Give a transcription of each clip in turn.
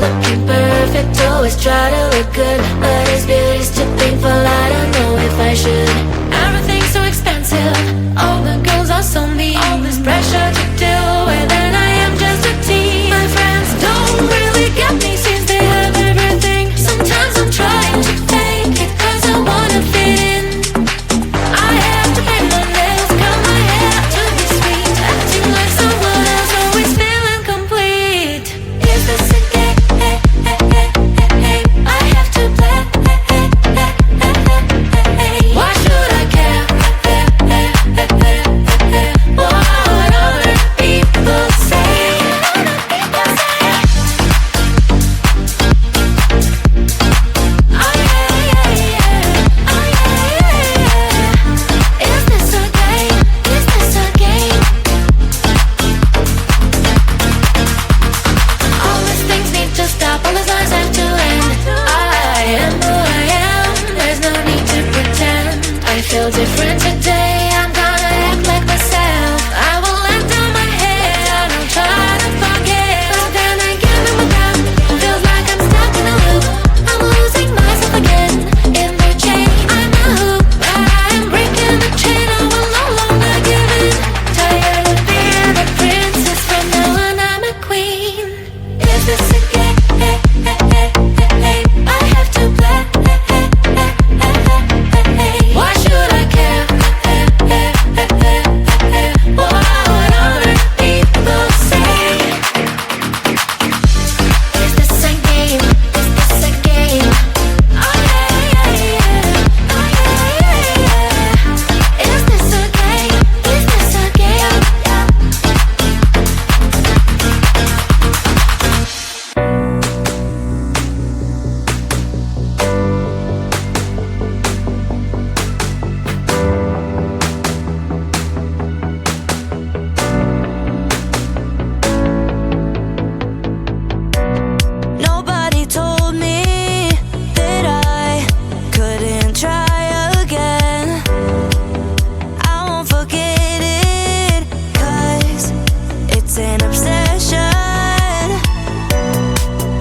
looking perfect, always try to look good, but his beauty's too painful, I don't know if I should. Everything's so expensive, all the girls are so mean, all this pressure to deal with, and I am just a teen. My friends don't really get me since they have everything. Sometimes I'm trying to fake it cause I wanna fit in. I have to paint my nails, curl my hair to be sweet, acting like someone else, always feeling complete. Is this a game? I have to play. Why should I care? What other people say? Is this a game? Is this a game? All these things need to stop, all these lies have to end. I am who I am, there's no need to pretend. I feel different today, I'm gonna act like myself. I will let down my head, I don't try to forget. But then again I'm down, feels like I'm stuck in a loop. I'm losing myself again, in the chain. I'm a hoop, but I am breaking the chain, I will no longer give in. Tired of being a princess, from now on I'm a queen. Is this a game? I have to play. Why should I care? What other people say? Is this a game? Is this a game? Oh yeah, yeah, yeah. Oh yeah, yeah, yeah. Is this a game? Is this a game? Nobody told me that I couldn't try again. I won't forget it, cause it's an obsession.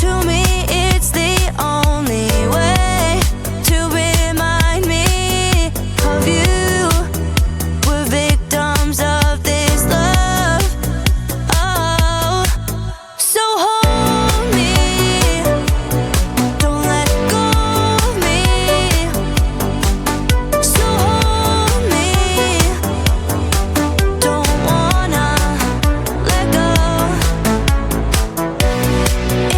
To me it's the only way to remind me of you. We're victims of this love. Oh, so hold me, don't let go of me. So hold me, don't wanna let go.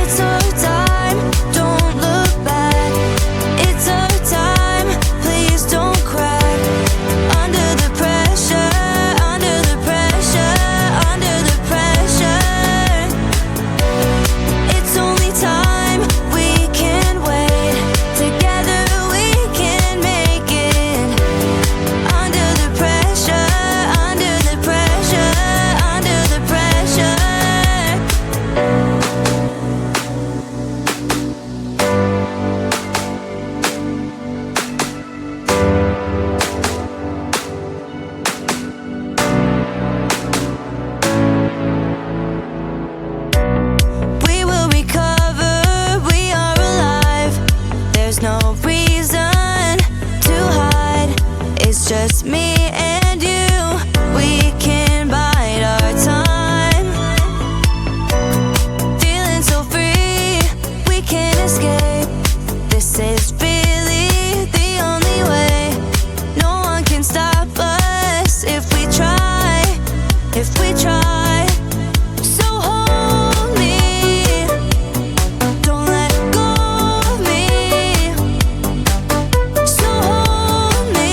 It's our time, don't look back. It's our time, please don't crack. Under the pressure, under the pressure, under the pressure. It's only time, we can wait. Together we can make it. Under the pressure, under the pressure, under the pressure. We will recover, we are alive. There's no reason to hide. It's just me and you. We can bide our time. Feeling so free, we can escape. This is really the only way. No one can stop us if we try, if we try. So hold me, don't let go of me. So hold me,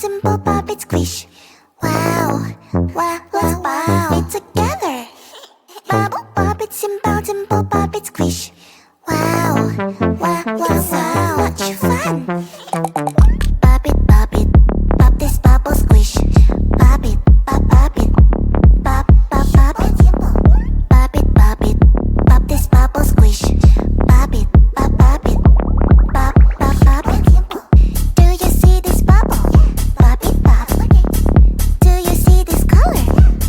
dimple, pop it, squish. Wow, wow, let's pop it together. Bubble, pop it, simple, dimple, pop it, squish. Wow, wow, wow, so much fun. Pop it, pop this bubble, squish. Pop it, pop it, pop, pop, pop it. Pop it, pop this bubble, squish. Pop it, pop it, pop, pop, pop it. Do you see this bubble? Pop it, pop. Do you see this color?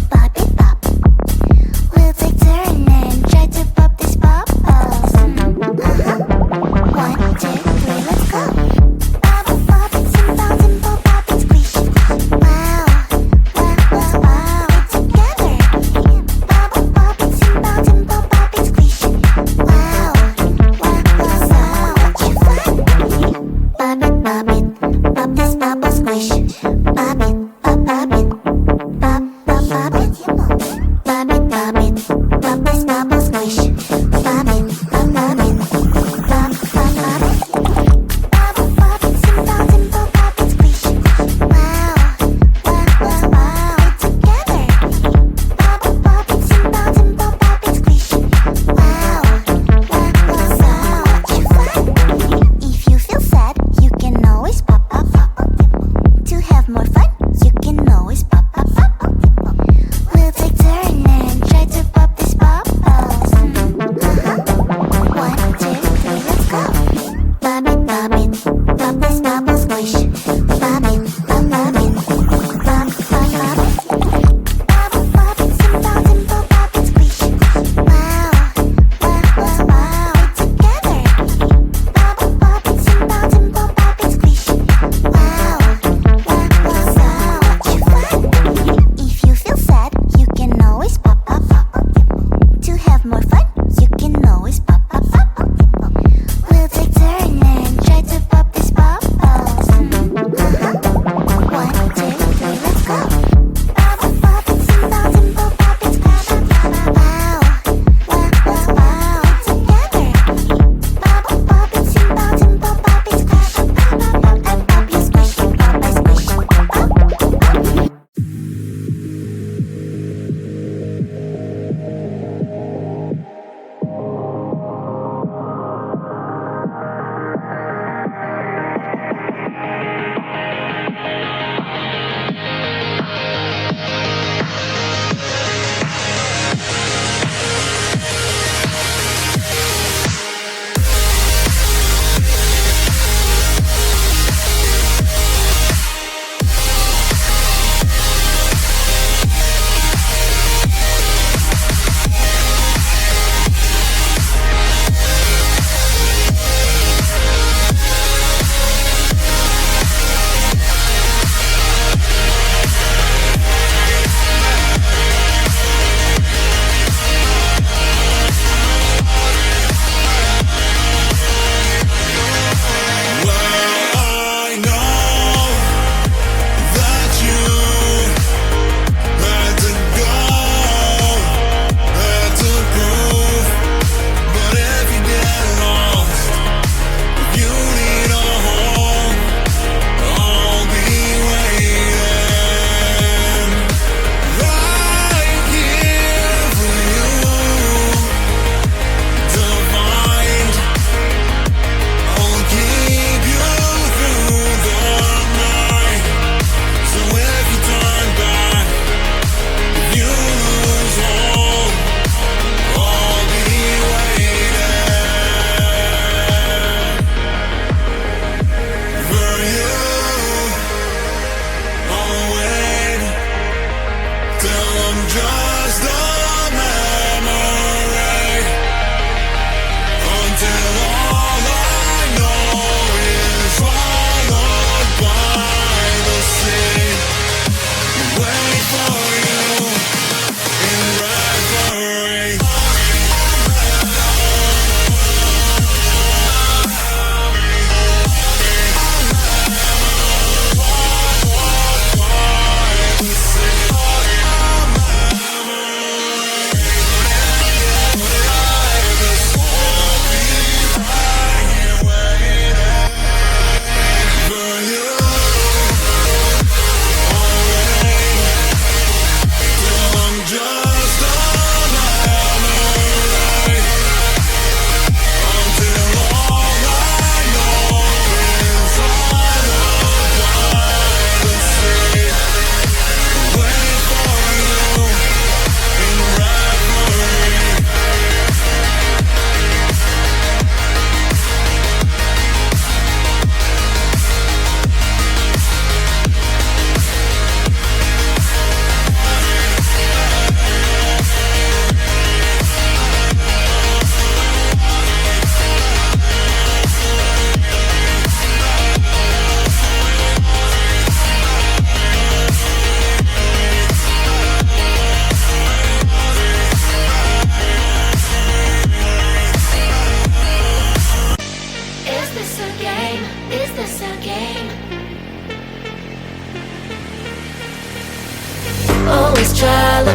Pop it, pop. We'll take turn and try to pop this bubbles. 1, 2, 3, let's go. Bubble, pop it, simple, dimple, pop it, squish. Wow, wow, wow, wow, together. Bubble, pop it, simple, dimple, pop it, squish. Wow, wow, wow, so much fun. Pop this bubble, squish. Pop it, pop it, pop, pop, pop it. Pop it, pop this bubble, squish. Pop it, pop it, pop, pop, pop it. Bubble, pop it, simple, dimple, pop it, squish. Wow, wow, wow, wow, together. Bubble, pop it, simple, dimple, pop it, squish. Wow, wow, wow, so much fun. If you feel sad, you can always pop, pop, pop. To have more fun, you can always pop, pop, pop. We'll take turn and try to pop this bubbles. 1, 2, 3, let's go. Pop it, pop this bubble, squish. Pop it, pop it, pop, pop, pop it. Bubble, pop it, simple, dimple, pop it, squish. Wow, wow, wow, wow, together. Bubble, pop it, simple, dimple, pop it, squish. Wow, wow, wow, so much fun. If you feel sad, you can always pop, pop, pop. To have more fun, you can always pop, pop, pop. We'll take turn and try to pop this bubbles. 1, 2, 3, let's go. Bubble, pop it, simple, dimple, pop it, squish. Wow, wow, wow, wow, together. Bubble, pop it, simple, dimple, pop it, squish. Pop, pop, you squish, pop, I squish. Pop.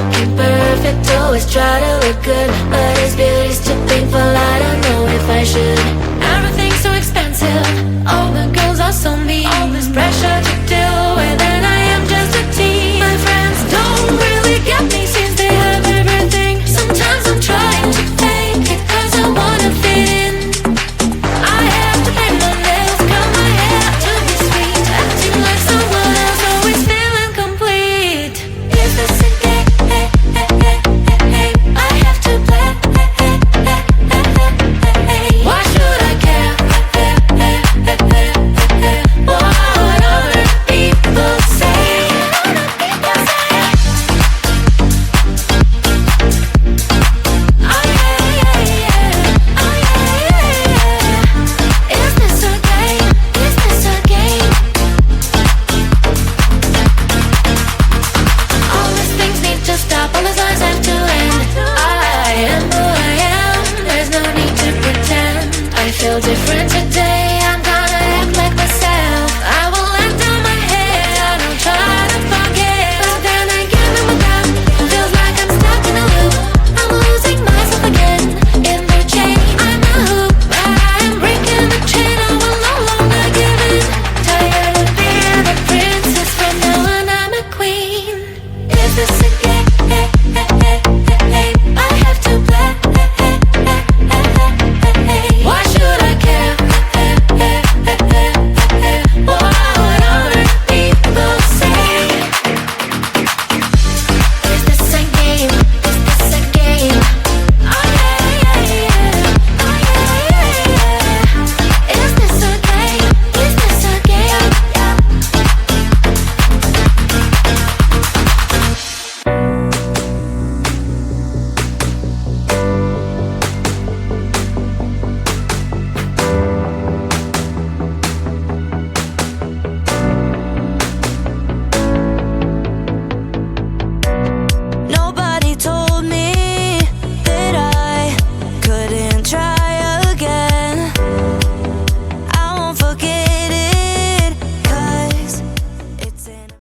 looking perfect, always try to look good, but his beauty's too painful, I don't know if I should.